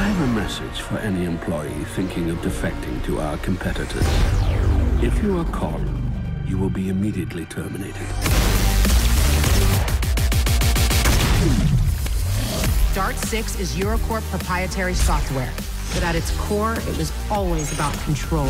I have a message for any employee thinking of defecting to our competitors. If you are caught, you will be immediately terminated. Dart 6 is Eurocorp proprietary software, but at its core, it was always about control.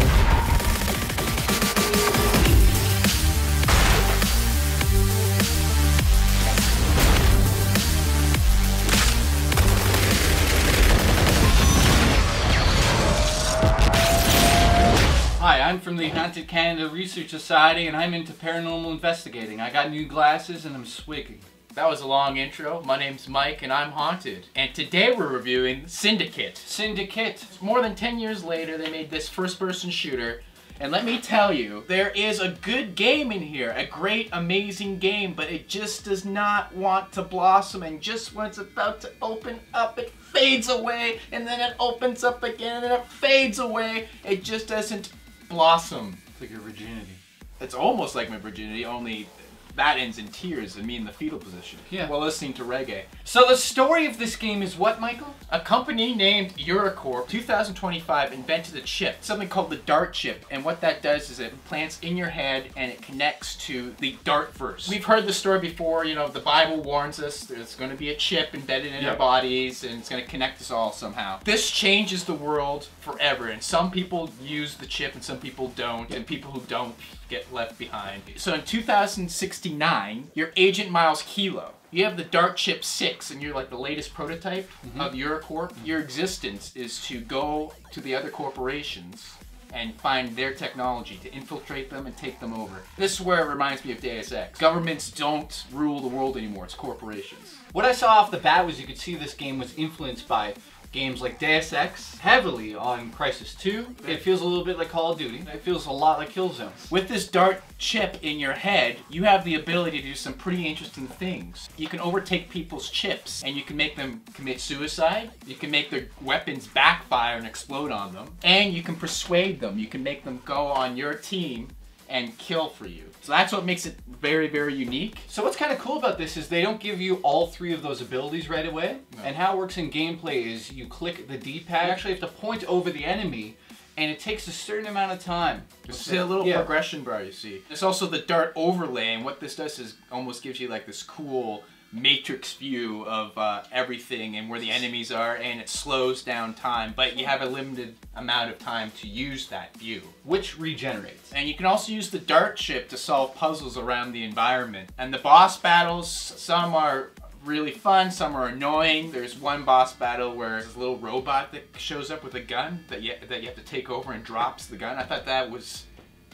Hi, I'm from the Haunted Canada Research Society, and I'm into paranormal investigating. I got new glasses, and I'm swigging. That was a long intro. My name's Mike, and I'm haunted. And today we're reviewing Syndicate. Syndicate. More than 10 years later, they made this first-person shooter. And let me tell you, there is a good game in here. A great, amazing game, but it just does not want to blossom. And just when it's about to open up, it fades away. And then it opens up again, and then it fades away. It just doesn't blossom. It's like your virginity. It's almost like my virginity, only that ends in tears and me in the fetal position. Yeah. While listening to reggae. So the story of this game is what, Michael? A company named Eurocorp, 2025, invented a chip, something called the Dart chip. And what that does is it implants in your head and it connects to the Dartverse. We've heard the story before, you know, the Bible warns us there's going to be a chip embedded in our bodies and it's going to connect us all somehow. This changes the world forever, and some people use the chip and some people don't, and people who don't get left behind. So in 2069, you're Agent Miles Kilo. You have the Dart Chip 6, and you're like the latest prototype of Eurocorp. Your existence is to go to the other corporations and find their technology, to infiltrate them and take them over. This is where it reminds me of Deus Ex. Governments don't rule the world anymore, it's corporations. What I saw off the bat was you could see this game was influenced by games like Deus Ex, heavily on Crisis 2. It feels a little bit like Call of Duty. It feels a lot like Killzone. With this Dart chip in your head, you have the ability to do some pretty interesting things. You can overtake people's chips, and you can make them commit suicide. You can make their weapons backfire and explode on them. And you can persuade them. You can make them go on your team and kill for you. So that's what makes it very, very unique. So what's kind of cool about this is they don't give you all three of those abilities right away. No. And how it works in gameplay is you click the D-pad, you actually have to point over the enemy, and it takes a certain amount of time. It's a little progression bar, you see. There's also the Dart overlay, and what this does is almost gives you like this cool matrix view of everything and where the enemies are, and it slows down time, but you have a limited amount of time to use that view. Which regenerates. And you can also use the Dart chip to solve puzzles around the environment. And the boss battles, some are really fun, some are annoying. There's one boss battle where there's a little robot that shows up with a gun that you have to take over and drops the gun. I thought that was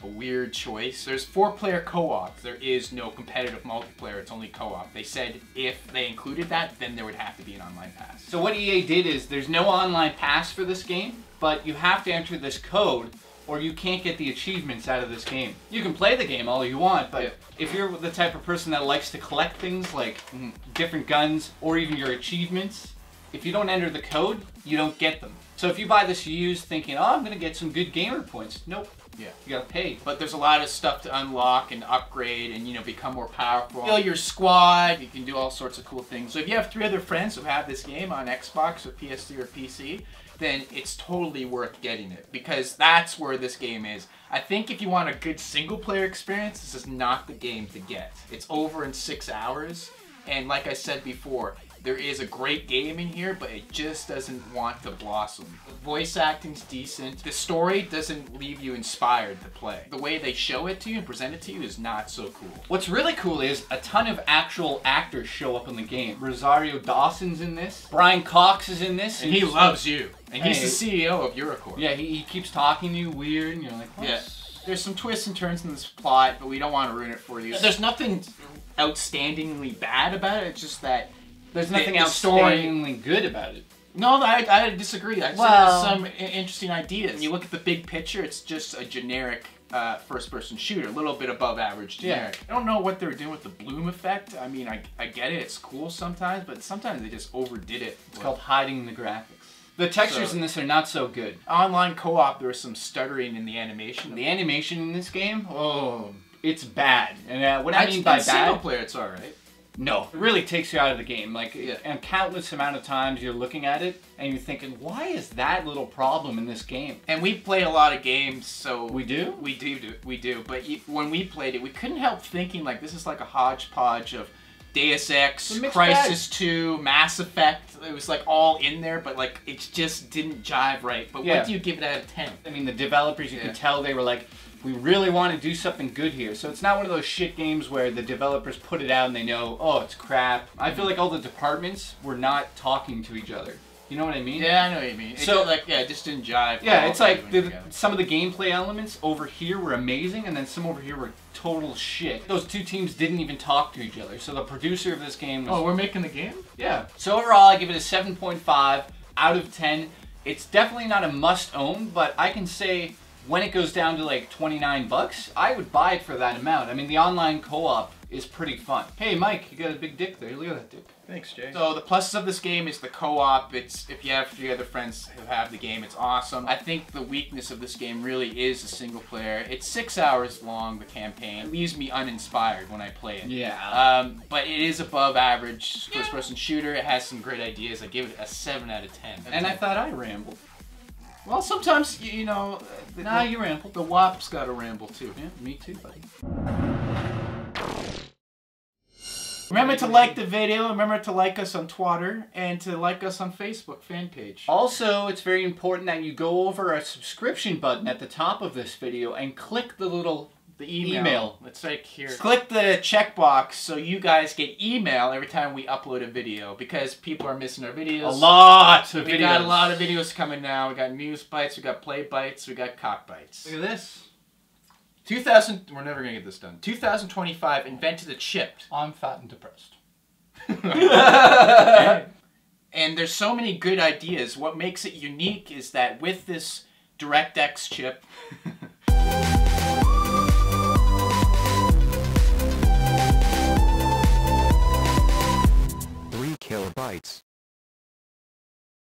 a weird choice. There's 4-player co-op. There is no competitive multiplayer, it's only co-op. They said if they included that, then there would have to be an online pass. So what EA did is there's no online pass for this game, but you have to enter this code or you can't get the achievements out of this game. You can play the game all you want, but if you're the type of person that likes to collect things like different guns or even your achievements, if you don't enter the code, you don't get them. So if you buy this used thinking, oh, I'm gonna get some good gamer points, nope. Yeah. You gotta pay. But there's a lot of stuff to unlock and upgrade and, you know, become more powerful. Fill your squad, you can do all sorts of cool things. So if you have 3 other friends who have this game on Xbox or PS3 or PC, then it's totally worth getting it, because that's where this game is. I think if you want a good single player experience, this is not the game to get. It's over in 6 hours, and like I said before, there is a great game in here, but it just doesn't want to blossom. The voice acting's decent. The story doesn't leave you inspired to play. The way they show it to you and present it to you is not so cool. What's really cool is a ton of actual actors show up in the game. Rosario Dawson's in this. Brian Cox is in this. And he loves you. And he's the CEO of Eurocorp. Yeah, he keeps talking to you weird, and you're like, what? Yeah. There's some twists and turns in this plot, but we don't want to ruin it for you. There's nothing outstandingly bad about it, it's just that there's nothing outstandingly good about it. No, I disagree. I there's some interesting ideas. When you look at the big picture, it's just a generic first-person shooter, a little bit above average generic. I don't know what they were doing with the bloom effect. I mean, I get it, it's cool sometimes, but sometimes they just overdid it. It's called hiding the graphics. The textures in this are not so good. Online co-op, there was some stuttering in the animation. The animation in this game, oh, it's bad. And what I mean by bad... single player, it's alright. No, it really takes you out of the game. Like, and countless amount of times you're looking at it and you're thinking, why is that little problem in this game? And we play a lot of games, so we do. But when we played it, we couldn't help thinking like this is like a hodgepodge of Deus Ex, Crisis 2, Mass Effect. It was like all in there, but like it just didn't jive right. But what do you give it out of 10? I mean, the developers, you could tell they were like, we really want to do something good here. So it's not one of those shit games where the developers put it out and they know, oh, it's crap. I feel like all the departments were not talking to each other. You know what I mean? Yeah, I know what you mean. So, it just didn't jive. Yeah, it's like some of the gameplay elements over here were amazing, and then some over here were total shit. Those two teams didn't even talk to each other. So the producer of this game was... Oh, we're making the game? Yeah. So overall, I give it a 7.5 out of 10. It's definitely not a must-own, but I can say when it goes down to like 29 bucks, I would buy it for that amount. I mean, the online co-op is pretty fun. Hey, Mike, you got a big dick there. Look at that dick. Thanks, Jay. So the pluses of this game is the co-op. It's if you have 3 other friends who have the game, it's awesome. I think the weakness of this game really is the single player. It's 6 hours long, the campaign. It leaves me uninspired when I play it. Yeah. But it is above average first-person shooter. It has some great ideas. I give it a 7 out of 10. And I thought I rambled. Well, sometimes, you know... Nah, you rambled. The WAP's got to ramble, too. Yeah, me too, buddy. Remember to like the video, remember to like us on Twitter, and to like us on Facebook fan page. Also, it's very important that you go over our subscription button at the top of this video and click the little email. It's right here. Click the checkbox so you guys get email every time we upload a video, because people are missing our videos. A lot of videos. We got a lot of videos coming now. We got news bites, we got play bites, we got cock bites. Look at this. We're never gonna get this done. 2025 invented a chip. I'm fat and depressed. And there's so many good ideas. What makes it unique is that with this DirectX chip,